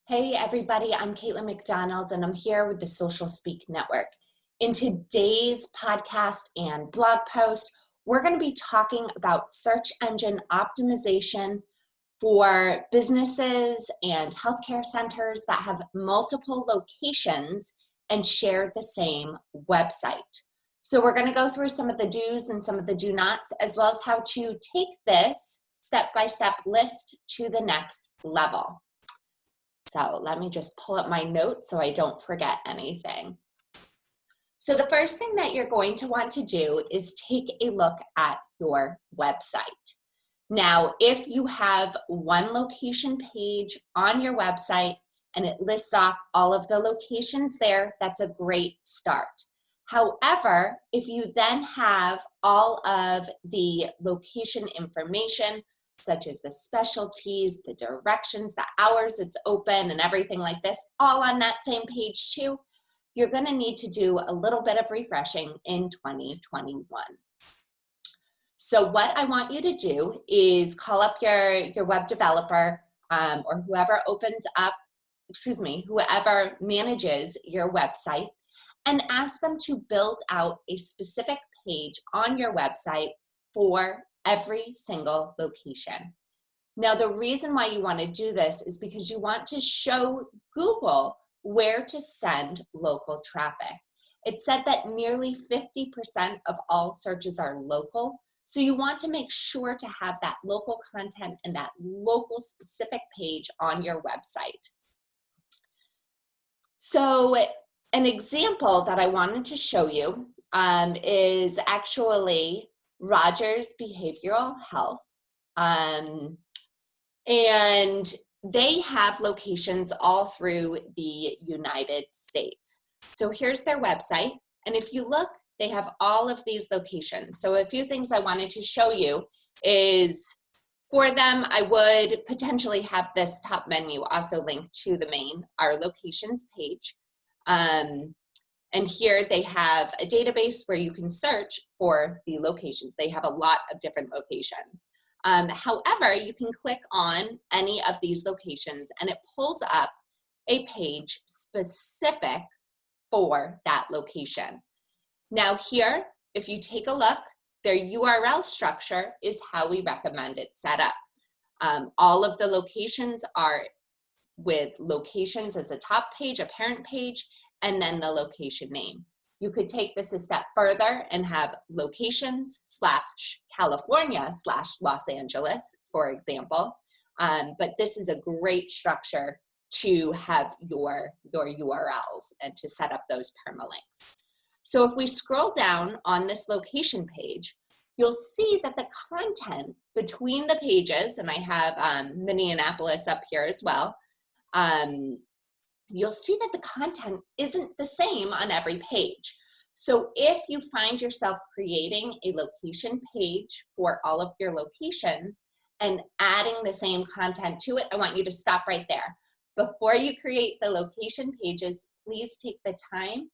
Hey everybody, I'm Caitlin McDonald and I'm here with the Social Speak Network. In today's podcast and blog post, we're going to be talking about search engine optimization for businesses and healthcare centers that have multiple locations and share the same website. So we're going to go through some of the do's and some of the do nots, as well as how to take this step-by-step list to the next level. So let me just pull up my notes so I don't forget anything. So the first thing that you're going to want to do is take a look at your website. Now, if you have one location page on your website and it lists off all of the locations there, that's a great start. However, if you then have all of the location information, such as the specialties, the directions, the hours it's open, and everything like this, all on that same page too, you're going to need to do a little bit of refreshing in 2021. So what I want you to do is call up your web developer or whoever whoever manages your website, and ask them to build out a specific page on your website for every single location. Now, the reason why you want to do this is because you want to show Google where to send local traffic. It said that nearly 50% of all searches are local, so you want to make sure to have that local content and that local specific page on your website. So an example that I wanted to show you is actually Rogers Behavioral Health, and they have locations all through the United States. So here's their website, and if you look, they have all of these locations. So a few things I wanted to show you is, for them, I would potentially have this top menu also linked to the main Our Locations page. And here they have a database where you can search for the locations. They have a lot of different locations. However, you can click on any of these locations and it pulls up a page specific for that location. Now here, if you take a look, their URL structure is how we recommend it set up. All of the locations are with locations as a top page, a parent page, and then the location name. You could take this a step further and have locations/California/Los Angeles, for example. But this is a great structure to have your URLs and to set up those permalinks. So if we scroll down on this location page, you'll see that the content between the pages, and I have Minneapolis up here as well, you'll see that the content isn't the same on every page. So if you find yourself creating a location page for all of your locations and adding the same content to it, I want you to stop right there. Before you create the location pages, please take the time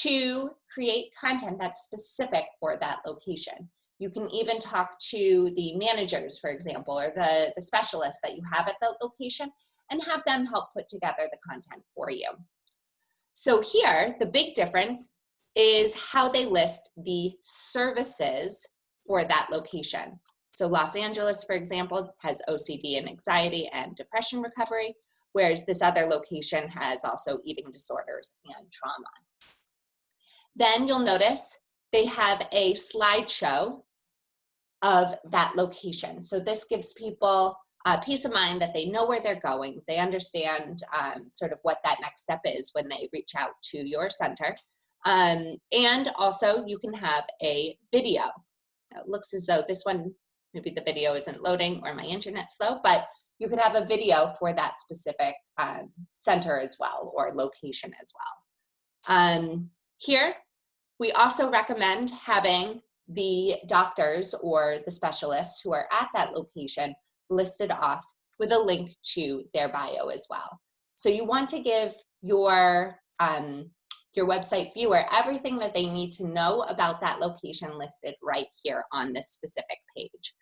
to create content that's specific for that location. You can even talk to the managers, for example, or the specialists that you have at the location, and have them help put together the content for you. So here, the big difference is how they list the services for that location. So Los Angeles, for example, has OCD and anxiety and depression recovery, whereas this other location has also eating disorders and trauma. Then you'll notice they have a slideshow of that location. So this gives people peace of mind that they know where they're going. They understand sort of what that next step is when they reach out to your center. And also you can have a video. Now, it looks as though this one, maybe the video isn't loading or my internet's slow, but you could have a video for that specific center as well, or location as well. Here, we also recommend having the doctors or the specialists who are at that location listed off with a link to their bio as well. So you want to give your website viewer everything that they need to know about that location listed right here on this specific page.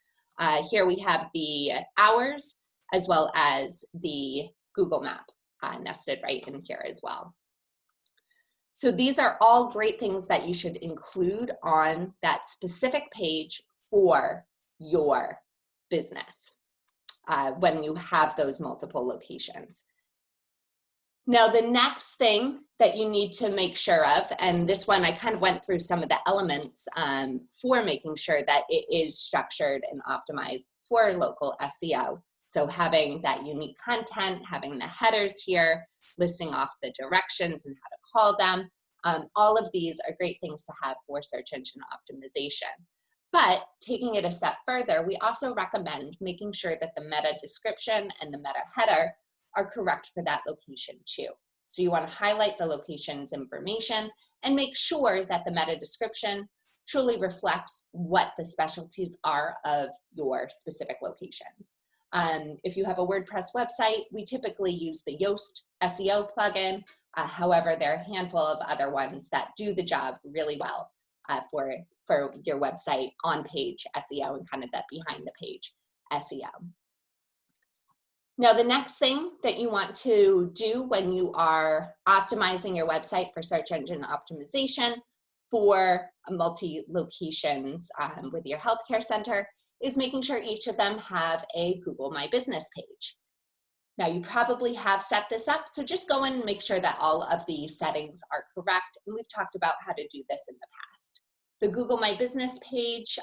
Here we have the hours as well as the Google map nested right in here as well. So these are all great things that you should include on that specific page for your business when you have those multiple locations. Now, the next thing that you need to make sure of, and this one I kind of went through some of the elements for making sure that it is structured and optimized for local SEO. So having that unique content, having the headers here, listing off the directions and how to call them, all of these are great things to have for search engine optimization. But taking it a step further, we also recommend making sure that the meta description and the meta header are correct for that location too. So you want to highlight the location's information and make sure that the meta description truly reflects what the specialties are of your specific locations. If you have a WordPress website, we typically use the Yoast SEO plugin. However, there are a handful of other ones that do the job really well for your website on-page SEO and kind of that behind the page SEO. Now, the next thing that you want to do when you are optimizing your website for search engine optimization for multi-locations with your healthcare center is making sure each of them have a Google My Business page. Now, you probably have set this up, so just go in and make sure that all of the settings are correct. And we've talked about how to do this in the past. The Google My Business page,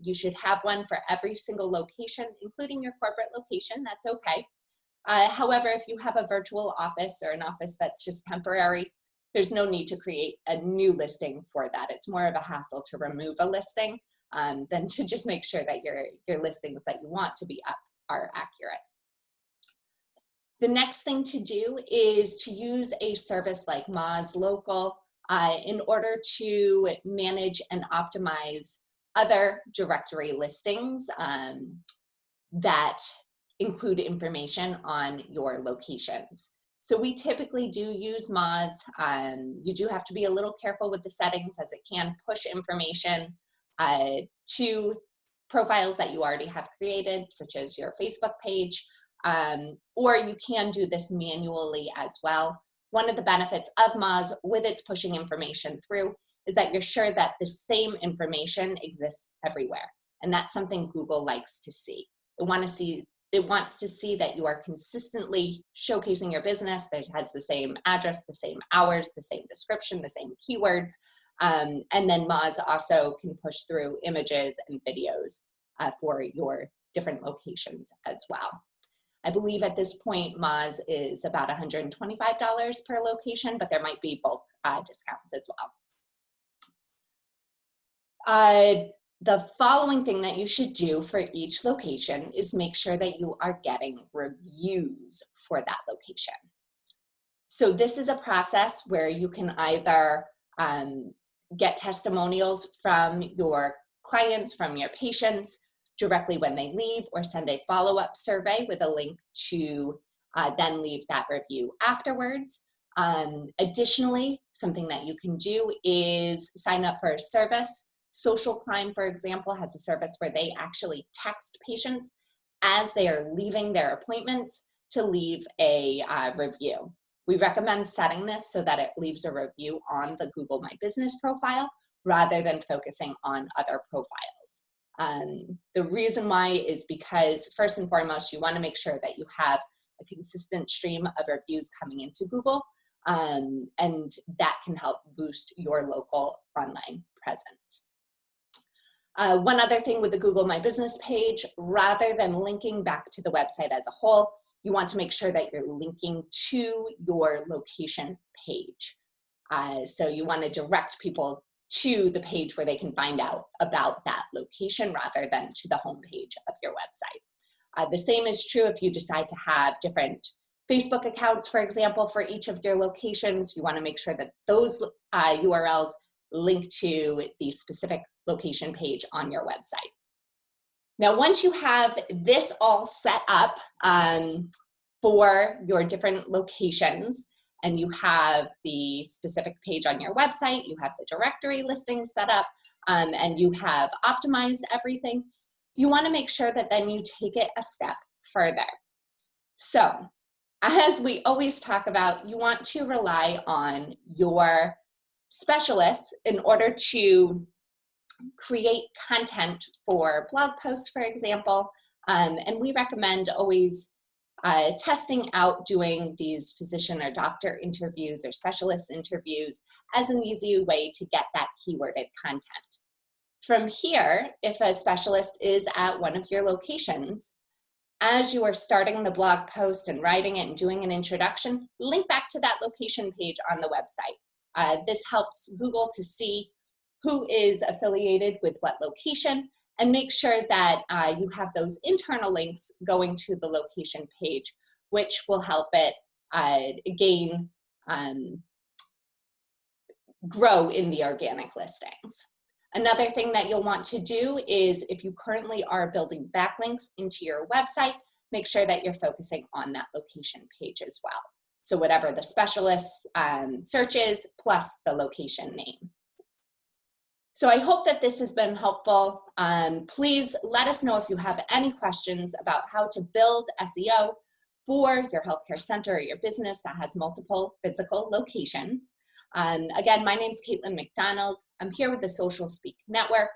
you should have one for every single location, including your corporate location. That's okay. However, if you have a virtual office or an office that's just temporary, there's no need to create a new listing for that. It's more of a hassle to remove a listing than to just make sure that your listings that you want to be up are accurate. The next thing to do is to use a service like Moz Local in order to manage and optimize other directory listings that include information on your locations. So we typically do use Moz. You do have to be a little careful with the settings as it can push information to profiles that you already have created, such as your Facebook page, or you can do this manually as well. One of the benefits of Moz with its pushing information through is that you're sure that the same information exists everywhere. And that's something Google likes to see. It wants to see that you are consistently showcasing your business that has the same address, the same hours, the same description, the same keywords. And then Moz also can push through images and videos for your different locations as well. I believe at this point, Moz is about $125 per location, but there might be bulk discounts as well. The following thing that you should do for each location is make sure that you are getting reviews for that location. So this is a process where you can either get testimonials from your clients, from your patients, directly when they leave, or send a follow-up survey with a link to then leave that review afterwards. Additionally, something that you can do is sign up for a service. Social Climb, for example, has a service where they actually text patients as they are leaving their appointments to leave a review. We recommend setting this so that it leaves a review on the Google My Business profile rather than focusing on other profiles. The reason why is because, first and foremost, you want to make sure that you have a consistent stream of reviews coming into Google, and that can help boost your local online presence. One other thing with the Google My Business page, rather than linking back to the website as a whole, you want to make sure that you're linking to your location page. So you want to direct people to the page where they can find out about that location rather than to the home page of your website. The same is true if you decide to have different Facebook accounts, for example, for each of your locations. You want to make sure that those URLs link to the specific location page on your website. Now, once you have this all set up for your different locations, and you have the specific page on your website, you have the directory listing set up, and you have optimized everything, you want to make sure that then you take it a step further. So as we always talk about, you want to rely on your specialists in order to create content for blog posts, for example. And we recommend always testing out doing these physician or doctor interviews or specialist interviews as an easy way to get that keyworded content. From here, if a specialist is at one of your locations, as you are starting the blog post and writing it and doing an introduction, link back to that location page on the website. This helps Google to see who is affiliated with what location, and make sure that you have those internal links going to the location page, which will help it grow in the organic listings. Another thing that you'll want to do is, if you currently are building backlinks into your website, make sure that you're focusing on that location page as well. So whatever the specialist search is, plus the location name. So I hope that this has been helpful. Please let us know if you have any questions about how to build SEO for your healthcare center or your business that has multiple physical locations. Again, my name is Caitlin McDonald. I'm here with the Social Speak Network.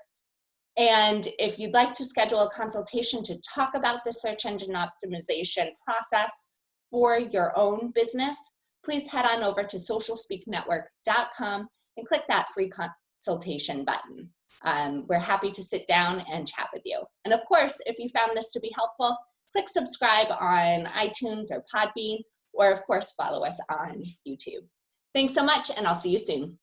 And if you'd like to schedule a consultation to talk about the search engine optimization process for your own business, please head on over to socialspeaknetwork.com and click that free consultation button. We're happy to sit down and chat with you. And of course, if you found this to be helpful, click subscribe on iTunes or Podbean, or of course, follow us on YouTube. Thanks so much, and I'll see you soon.